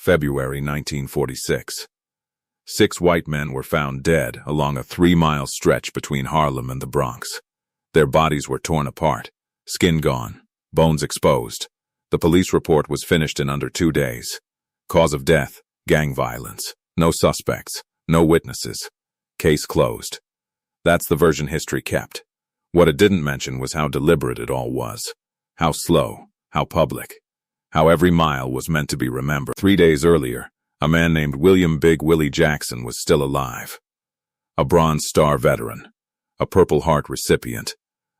February 1946. 6 white men were found dead along a 3-mile stretch between Harlem and the Bronx. Their bodies were torn apart, skin gone, bones exposed. The police report was finished in under 2 days. Cause of death, gang violence. No suspects, no witnesses. Case closed. That's the version history kept. What it didn't mention was how deliberate it all was. How slow, how public. How every mile was meant to be remembered. 3 days earlier, a man named William Big Willie Jackson was still alive. A Bronze Star veteran, a Purple Heart recipient,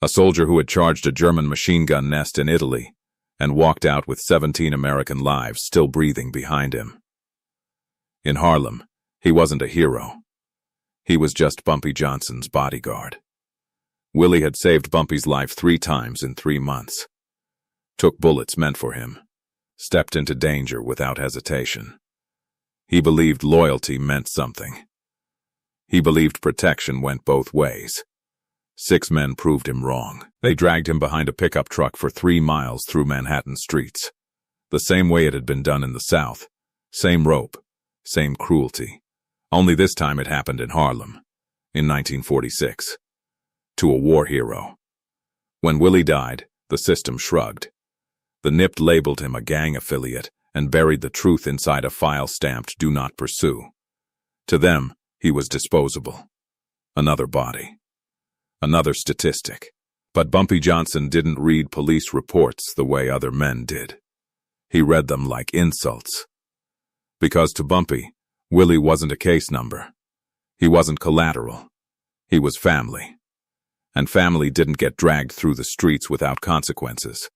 a soldier who had charged a German machine gun nest in Italy and walked out with 17 American lives still breathing behind him. In Harlem, he wasn't a hero. He was just Bumpy Johnson's bodyguard. Willie had saved Bumpy's life 3 times in 3 months. Took bullets meant for him. Stepped into danger without hesitation. He believed loyalty meant something. He believed protection went both ways. 6 men proved him wrong. They dragged him behind a pickup truck for 3 miles through Manhattan streets. The same way it had been done in the South. Same rope. Same cruelty. Only this time it happened in Harlem, in 1946. To a war hero. When Willie died, the system shrugged. The NIP labeled him a gang affiliate and buried the truth inside a file stamped "Do Not Pursue." To them, he was disposable. Another body. Another statistic. But Bumpy Johnson didn't read police reports the way other men did. He read them like insults. Because to Bumpy, Willie wasn't a case number. He wasn't collateral. He was family. And family didn't get dragged through the streets without consequences.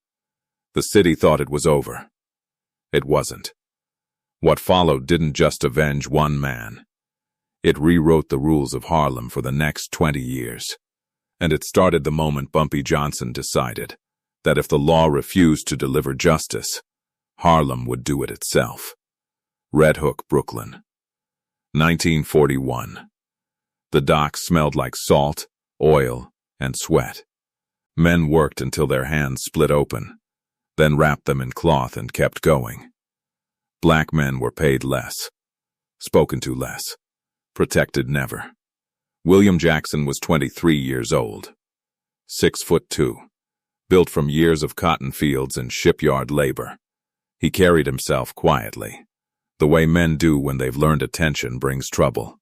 The city thought it was over. It wasn't. What followed didn't just avenge one man. It rewrote the rules of Harlem for the next 20 years. And it started the moment Bumpy Johnson decided that if the law refused to deliver justice, Harlem would do it itself. Red Hook, Brooklyn. 1941. The docks smelled like salt, oil, and sweat. Men worked until their hands split open, then wrapped them in cloth and kept going. Black men were paid less, spoken to less, protected never. William Jackson was 23 years old, 6'2", built from years of cotton fields and shipyard labor. He carried himself quietly, the way men do when they've learned attention brings trouble.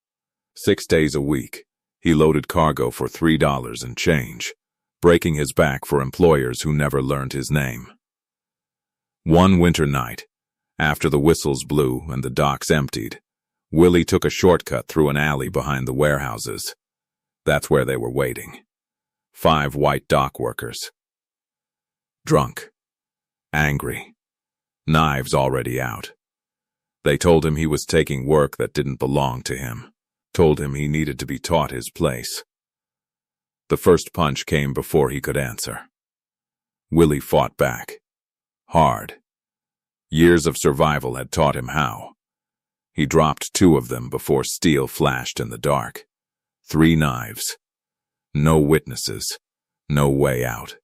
6 days a week, he loaded cargo for $3 and change, breaking his back for employers who never learned his name. One winter night, after the whistles blew and the docks emptied, Willie took a shortcut through an alley behind the warehouses. That's where they were waiting. 5 white dock workers. Drunk. Angry. Knives already out. They told him he was taking work that didn't belong to him. Told him he needed to be taught his place. The first punch came before he could answer. Willie fought back. Hard. Years of survival had taught him how. He dropped 2 of them before steel flashed in the dark. 3 knives. No witnesses. No way out.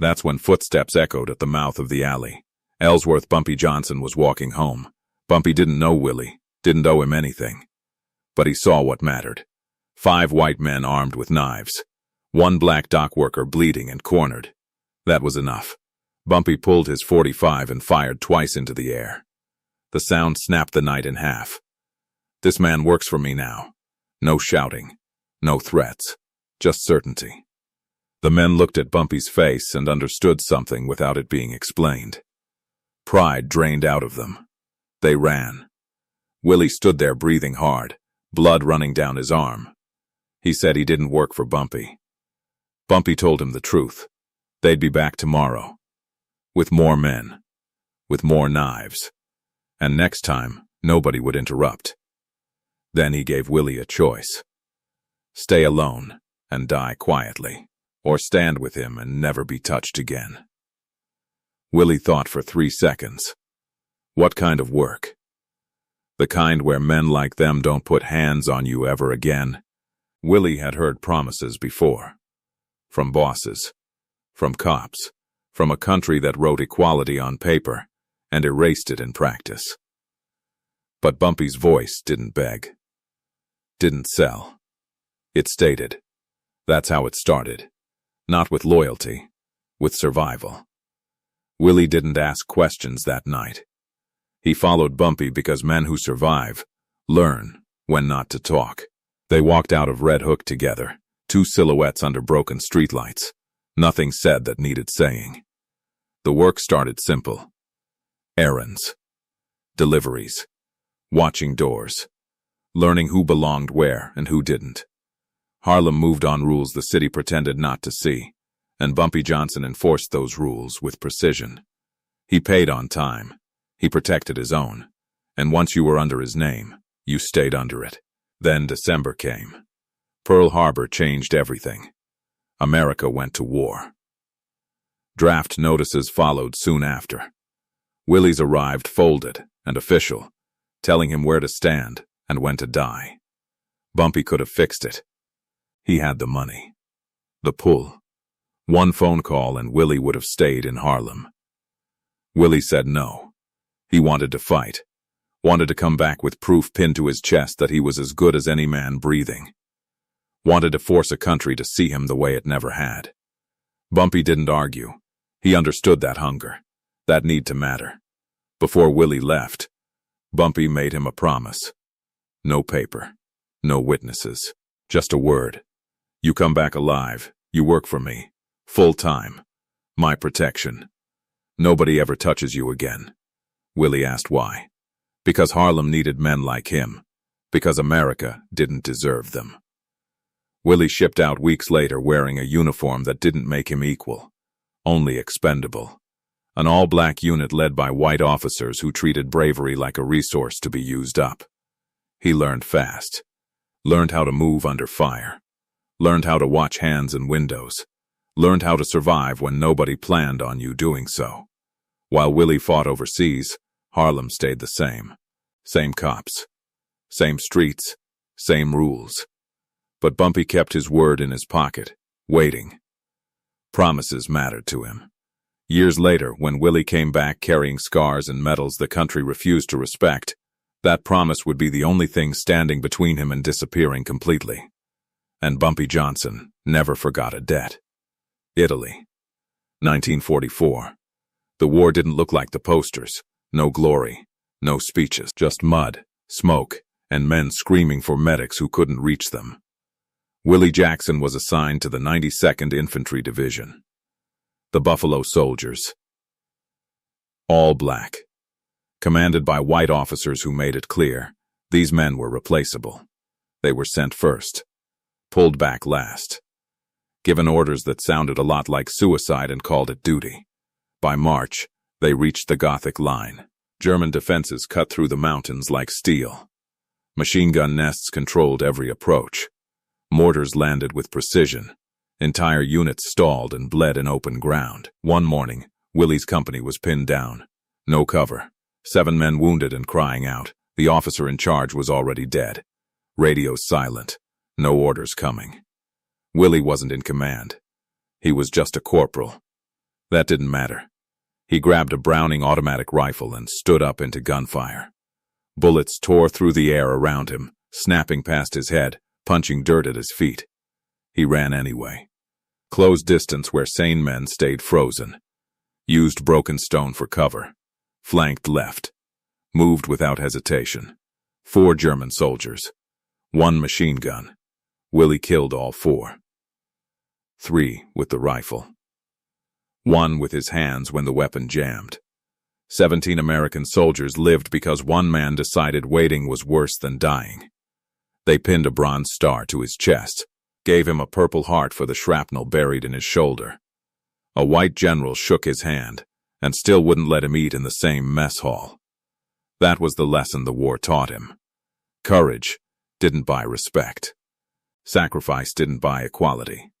That's when footsteps echoed at the mouth of the alley. Ellsworth Bumpy Johnson was walking home. Bumpy didn't know Willie, didn't owe him anything. But he saw what mattered. 5 white men armed with knives. 1 black dock worker bleeding and cornered. That was enough. Bumpy pulled his .45 and fired twice into the air. The sound snapped the night in half. This man works for me now. No shouting. No threats. Just certainty. The men looked at Bumpy's face and understood something without it being explained. Pride drained out of them. They ran. Willie stood there breathing hard, blood running down his arm. He said he didn't work for Bumpy. Bumpy told him the truth. They'd be back tomorrow. With more men. With more knives. And next time, nobody would interrupt. Then he gave Willie a choice. Stay alone and die quietly, or stand with him and never be touched again. Willie thought for 3 seconds. What kind of work? The kind where men like them don't put hands on you ever again. Willie had heard promises before. From bosses. From cops. From a country that wrote equality on paper and erased it in practice. But Bumpy's voice didn't beg. Didn't sell. It stated. That's how it started. Not with loyalty, with survival. Willie didn't ask questions that night. He followed Bumpy because men who survive learn when not to talk. They walked out of Red Hook together, two silhouettes under broken streetlights. Nothing said that needed saying. The work started simple. Errands. Deliveries. Watching doors. Learning who belonged where and who didn't. Harlem moved on rules the city pretended not to see, and Bumpy Johnson enforced those rules with precision. He paid on time. He protected his own. And once you were under his name, you stayed under it. Then December came. Pearl Harbor changed everything. America went to war. Draft notices followed soon after. Willie's arrived folded and official, telling him where to stand and when to die. Bumpy could have fixed it. He had the money. The pull. One phone call and Willie would have stayed in Harlem. Willie said no. He wanted to fight. Wanted to come back with proof pinned to his chest that he was as good as any man breathing. Wanted to force a country to see him the way it never had. Bumpy didn't argue. He understood that hunger, that need to matter. Before Willie left, Bumpy made him a promise. No paper, no witnesses, just a word. You come back alive, you work for me, full time, my protection. Nobody ever touches you again. Willie asked why. Because Harlem needed men like him. Because America didn't deserve them. Willie shipped out weeks later wearing a uniform that didn't make him equal, only expendable. An all-black unit led by white officers who treated bravery like a resource to be used up. He learned fast. Learned how to move under fire. Learned how to watch hands and windows. Learned how to survive when nobody planned on you doing so. While Willie fought overseas, Harlem stayed the same. Same cops. Same streets. Same rules. But Bumpy kept his word in his pocket, waiting. Promises mattered to him. Years later, when Willie came back carrying scars and medals the country refused to respect, that promise would be the only thing standing between him and disappearing completely. And Bumpy Johnson never forgot a debt. Italy. 1944. The war didn't look like the posters. No glory, no speeches, just mud, smoke, and men screaming for medics who couldn't reach them. Willie Jackson was assigned to the 92nd Infantry Division. The Buffalo Soldiers. All black. Commanded by white officers who made it clear, these men were replaceable. They were sent first. Pulled back last. Given orders that sounded a lot like suicide and called it duty. By March, they reached the Gothic Line. German defenses cut through the mountains like steel. Machine gun nests controlled every approach. Mortars landed with precision. Entire units stalled and bled in open ground. One morning, Willie's company was pinned down. No cover. 7 men wounded and crying out. The officer in charge was already dead. Radios silent. No orders coming. Willie wasn't in command. He was just a corporal. That didn't matter. He grabbed a Browning automatic rifle and stood up into gunfire. Bullets tore through the air around him, snapping past his head, punching dirt at his feet. He ran anyway. Closed distance where sane men stayed frozen. Used broken stone for cover. Flanked left. Moved without hesitation. 4 German soldiers. 1 machine gun. Willie killed all 4. 3 with the rifle. 1 with his hands when the weapon jammed. 17 American soldiers lived because one man decided waiting was worse than dying. They pinned a bronze star to his chest, gave him a Purple Heart for the shrapnel buried in his shoulder. A white general shook his hand, and still wouldn't let him eat in the same mess hall. That was the lesson the war taught him. Courage didn't buy respect. Sacrifice didn't buy equality.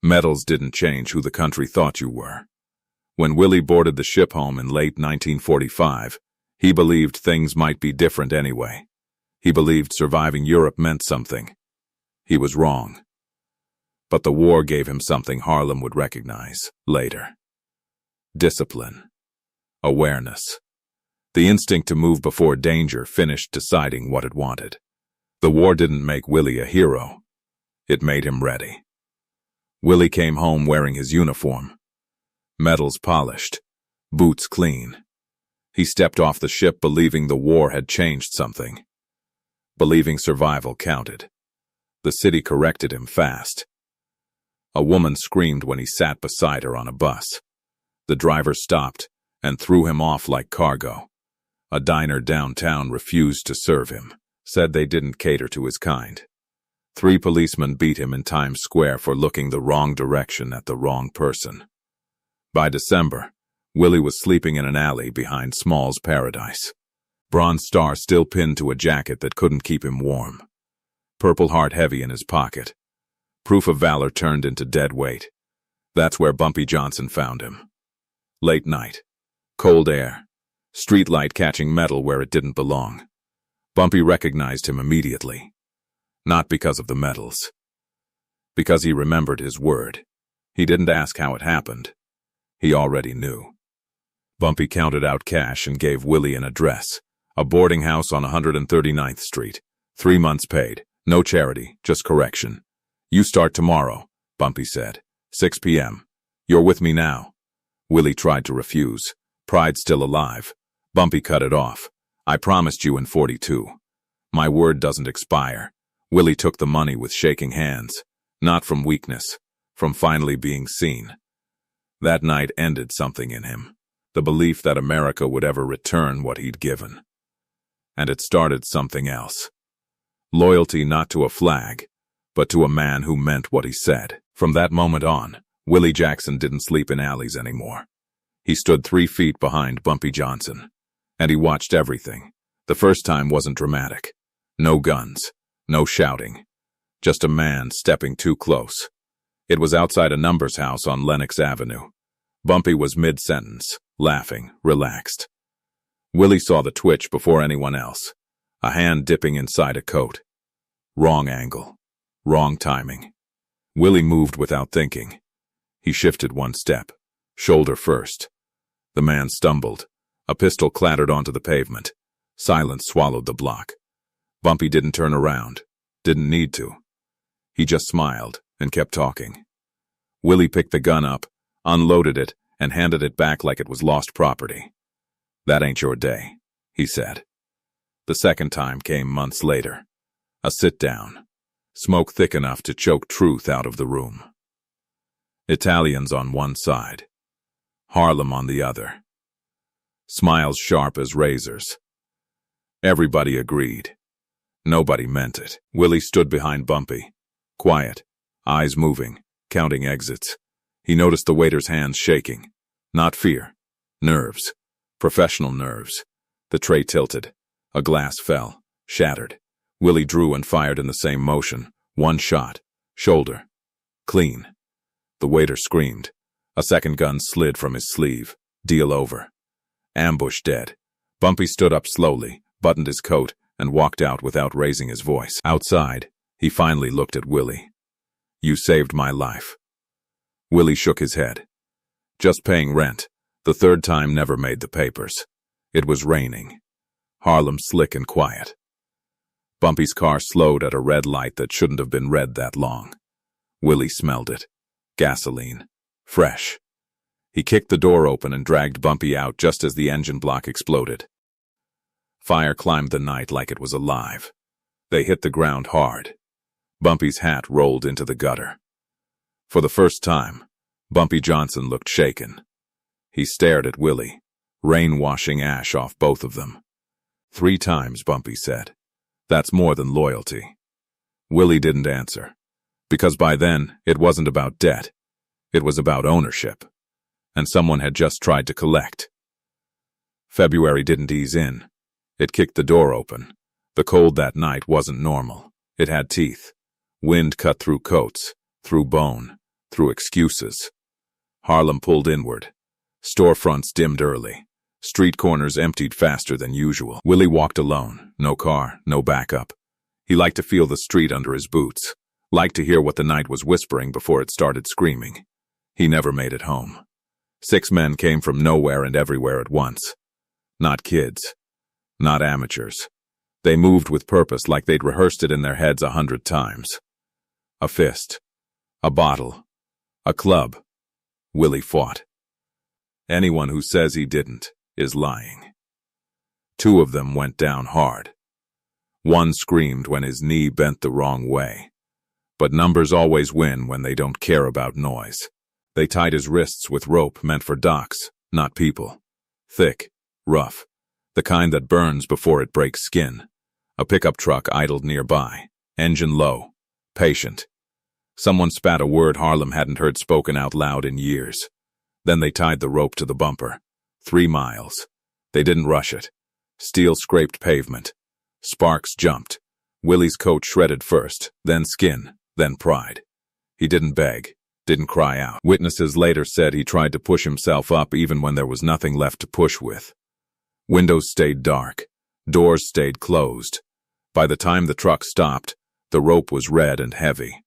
Medals didn't change who the country thought you were. When Willie boarded the ship home in late 1945, he believed things might be different anyway. He believed surviving Europe meant something. He was wrong. But the war gave him something Harlem would recognize later. Discipline. Awareness. The instinct to move before danger finished deciding what it wanted. The war didn't make Willie a hero. It made him ready. Willie came home wearing his uniform. Medals polished, boots clean. He stepped off the ship believing the war had changed something. Believing survival counted. The city corrected him fast. A woman screamed when he sat beside her on a bus. The driver stopped and threw him off like cargo. A diner downtown refused to serve him, said they didn't cater to his kind. 3 policemen beat him in Times Square for looking the wrong direction at the wrong person. By December, Willie was sleeping in an alley behind Small's Paradise. Bronze star still pinned to a jacket that couldn't keep him warm. Purple Heart heavy in his pocket. Proof of valor turned into dead weight. That's where Bumpy Johnson found him. Late night. Cold air. Street light catching metal where it didn't belong. Bumpy recognized him immediately. Not because of the medals. Because he remembered his word. He didn't ask how it happened. He already knew. Bumpy counted out cash and gave Willie an address. A boarding house on 139th Street. 3 months paid. No charity, just correction. You start tomorrow, Bumpy said. 6 p.m. You're with me now. Willie tried to refuse. Pride still alive. Bumpy cut it off. I promised you in 42. My word doesn't expire. Willie took the money with shaking hands. Not from weakness. From finally being seen. That night ended something in him. The belief that America would ever return what he'd given. And it started something else. Loyalty not to a flag, but to a man who meant what he said. From that moment on, Willie Jackson didn't sleep in alleys anymore. He stood 3 feet behind Bumpy Johnson. And he watched everything. The first time wasn't dramatic. No guns. No shouting. Just a man stepping too close. It was outside a numbers house on Lenox Avenue. Bumpy was mid-sentence, laughing, relaxed. Willie saw the twitch before anyone else. A hand dipping inside a coat. Wrong angle. Wrong timing. Willie moved without thinking. He shifted 1 step. Shoulder first. The man stumbled. A pistol clattered onto the pavement. Silence swallowed the block. Bumpy didn't turn around. Didn't need to. He just smiled and kept talking. Willie picked the gun up, unloaded it, and handed it back like it was lost property. That ain't your day, he said. The second time came months later. A sit-down. Smoke thick enough to choke truth out of the room. Italians on one side. Harlem on the other. Smiles sharp as razors. Everybody agreed. Nobody meant it. Willie stood behind Bumpy. Quiet. Eyes moving. Counting exits. He noticed the waiter's hands shaking. Not fear. Nerves. Professional nerves. The tray tilted. A glass fell. Shattered. Willie drew and fired in the same motion. 1 shot. Shoulder. Clean. The waiter screamed. A second gun slid from his sleeve. Deal over. Ambush dead. Bumpy stood up slowly, buttoned his coat, and walked out without raising his voice. Outside, he finally looked at Willie. You saved my life. Willie shook his head. Just paying rent. The third time never made the papers. It was raining. Harlem slick and quiet. Bumpy's car slowed at a red light that shouldn't have been red that long. Willie smelled it. Gasoline. Fresh. He kicked the door open and dragged Bumpy out just as the engine block exploded. Fire climbed the night like it was alive. They hit the ground hard. Bumpy's hat rolled into the gutter. For the first time, Bumpy Johnson looked shaken. He stared at Willie, rain washing ash off both of them. 3 times, Bumpy said. That's more than loyalty. Willie didn't answer, because by then it wasn't about debt. It was about ownership, and someone had just tried to collect. February didn't ease in. It kicked the door open. The cold that night wasn't normal. It had teeth. Wind cut through coats, through bone, through excuses. Harlem pulled inward. Storefronts dimmed early. Street corners emptied faster than usual. Willie walked alone. No car, no backup. He liked to feel the street under his boots. Liked to hear what the night was whispering before it started screaming. He never made it home. 6 men came from nowhere and everywhere at once. Not kids. Not amateurs. They moved with purpose like they'd rehearsed it in their heads 100 times. A fist. A bottle. A club. Willie fought. Anyone who says he didn't is lying. 2 of them went down hard. One screamed when his knee bent the wrong way. But numbers always win when they don't care about noise. They tied his wrists with rope meant for docks, not people. Thick, rough, the kind that burns before it breaks skin. A pickup truck idled nearby, engine low, patient. Someone spat a word Harlem hadn't heard spoken out loud in years. Then they tied the rope to the bumper. 3 miles. They didn't rush it. Steel scraped pavement. Sparks jumped. Willie's coat shredded first, then skin, then pride. He didn't beg, didn't cry out. Witnesses later said he tried to push himself up even when there was nothing left to push with. Windows stayed dark. Doors stayed closed. By the time the truck stopped, the rope was red and heavy.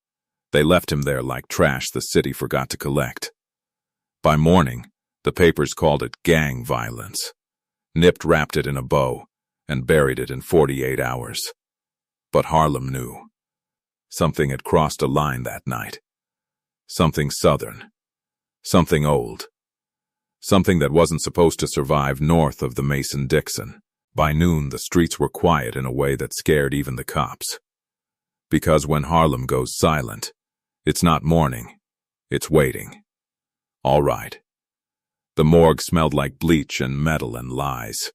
They left him there like trash the city forgot to collect. By morning, the papers called it gang violence. Nipped wrapped it in a bow and buried it in 48 hours. But Harlem knew. Something had crossed a line that night. Something southern. Something old. Something that wasn't supposed to survive north of the Mason-Dixon. By noon, the streets were quiet in a way that scared even the cops. Because when Harlem goes silent, it's not mourning, it's waiting. All right. The morgue smelled like bleach and metal and lies.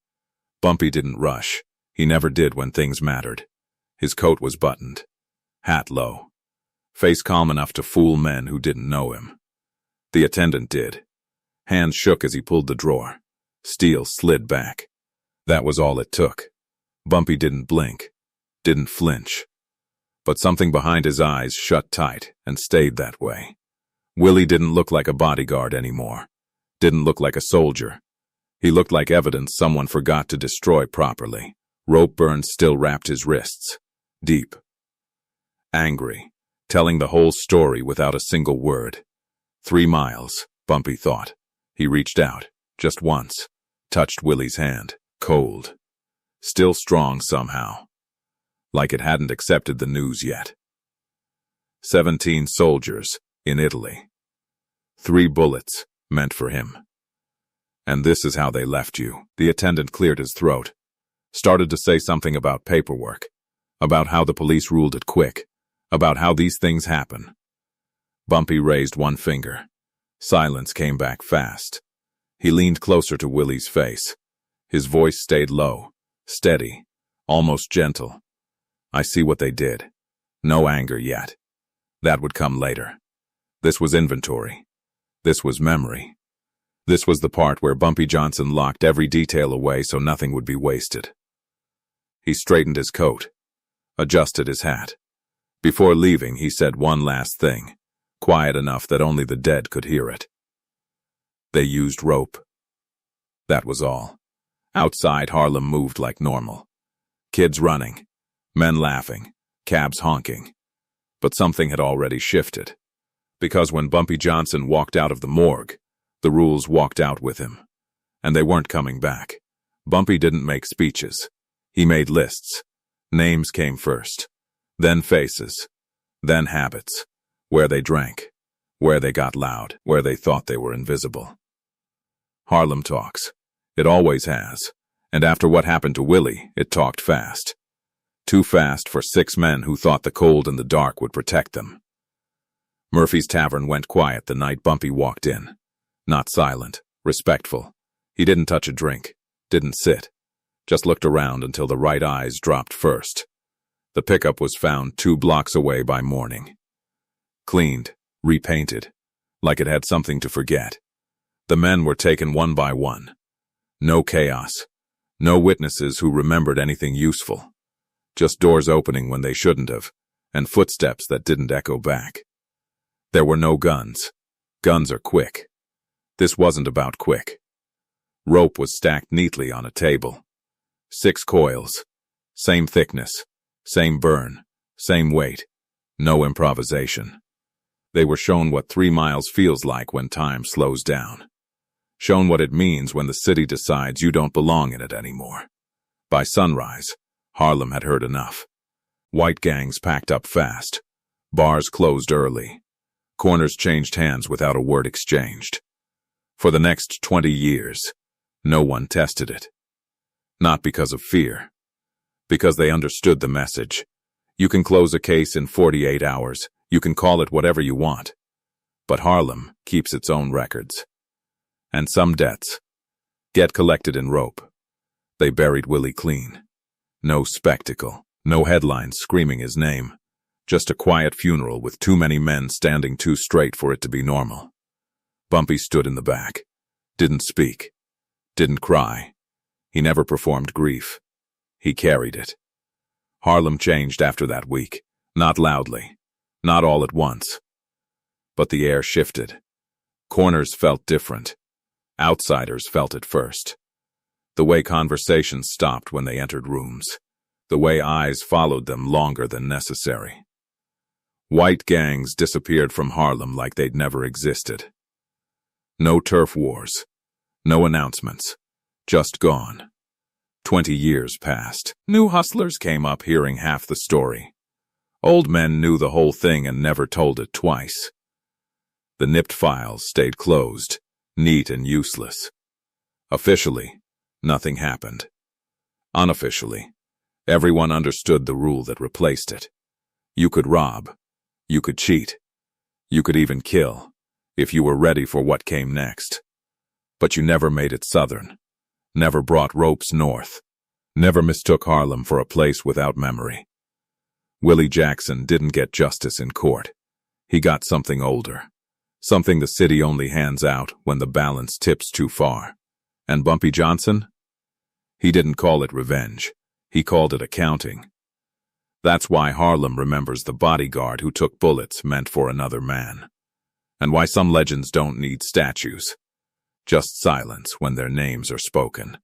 Bumpy didn't rush. He never did when things mattered. His coat was buttoned. Hat low. Face calm enough to fool men who didn't know him. The attendant did. Hands shook as he pulled the drawer. Steel slid back. That was all it took. Bumpy didn't blink. Didn't flinch. But something behind his eyes shut tight and stayed that way. Willie didn't look like a bodyguard anymore. Didn't look like a soldier. He looked like evidence someone forgot to destroy properly. Rope burns still wrapped his wrists. Deep. Angry. Telling the whole story without a single word. 3 miles, Bumpy thought. He reached out, just once. Touched Willie's hand. Cold. Still strong somehow. Like it hadn't accepted the news yet. 17 soldiers, in Italy. 3 bullets, meant for him. And this is how they left you. The attendant cleared his throat. Started to say something about paperwork. About how the police ruled it quick. About how these things happen. Bumpy raised one finger. Silence came back fast. He leaned closer to Willie's face. His voice stayed low, steady, almost gentle. I see what they did. No anger yet. That would come later. This was inventory. This was memory. This was the part where Bumpy Johnson locked every detail away so nothing would be wasted. He straightened his coat, adjusted his hat. Before leaving, he said one last thing, quiet enough that only the dead could hear it. They used rope. That was all. Outside, Harlem moved like normal. Kids running, men laughing, cabs honking. But something had already shifted. Because when Bumpy Johnson walked out of the morgue, the rules walked out with him. And they weren't coming back. Bumpy didn't make speeches. He made lists. Names came first. Then faces. Then habits. Where they drank. Where they got loud. Where they thought they were invisible. Harlem talks. It always has. And after what happened to Willie, it talked fast. Too fast for 6 men who thought the cold and the dark would protect them. Murphy's Tavern went quiet the night Bumpy walked in. Not silent, respectful. He didn't touch a drink, didn't sit. Just looked around until the right eyes dropped first. The pickup was found 2 blocks away by morning. Cleaned, repainted, like it had something to forget. The men were taken one by one. No chaos. No witnesses who remembered anything useful. Just doors opening when they shouldn't have, and footsteps that didn't echo back. There were no guns. Guns are quick. This wasn't about quick. Rope was stacked neatly on a table. 6 coils. Same thickness. Same burn. Same weight. No improvisation. They were shown what 3 miles feels like when time slows down. shown what it means when the city decides you don't belong in it anymore. By sunrise, Harlem had heard enough. White gangs packed up fast. Bars closed early. Corners changed hands without a word exchanged. For the next 20 years, no one tested it. Not because of fear. Because they understood the message. You can close a case in 48 hours. You can call it whatever you want. But Harlem keeps its own records. And some debts get collected in rope. They buried Willie clean. No spectacle. No headlines screaming his name. Just a quiet funeral with too many men standing too straight for it to be normal. Bumpy stood in the back. Didn't speak. Didn't cry. He never performed grief. He carried it. Harlem changed after that week. Not loudly. Not all at once. But the air shifted. Corners felt different. Outsiders felt it first. The way conversations stopped when they entered rooms. The way eyes followed them longer than necessary. White gangs disappeared from Harlem like they'd never existed. No turf wars. No announcements. Just gone. 20 years passed. New hustlers came up hearing half the story. Old men knew the whole thing and never told it twice. The nipped files stayed closed, neat and useless. Officially, nothing happened. Unofficially, everyone understood the rule that replaced it. You could rob. You could cheat. You could even kill, if you were ready for what came next. But you never made it southern. Never brought ropes north. Never mistook Harlem for a place without memory. Willie Jackson didn't get justice in court. He got something older. Something the city only hands out when the balance tips too far. And Bumpy Johnson? He didn't call it revenge. He called it accounting. That's why Harlem remembers the bodyguard who took bullets meant for another man. And why some legends don't need statues. Just silence when their names are spoken.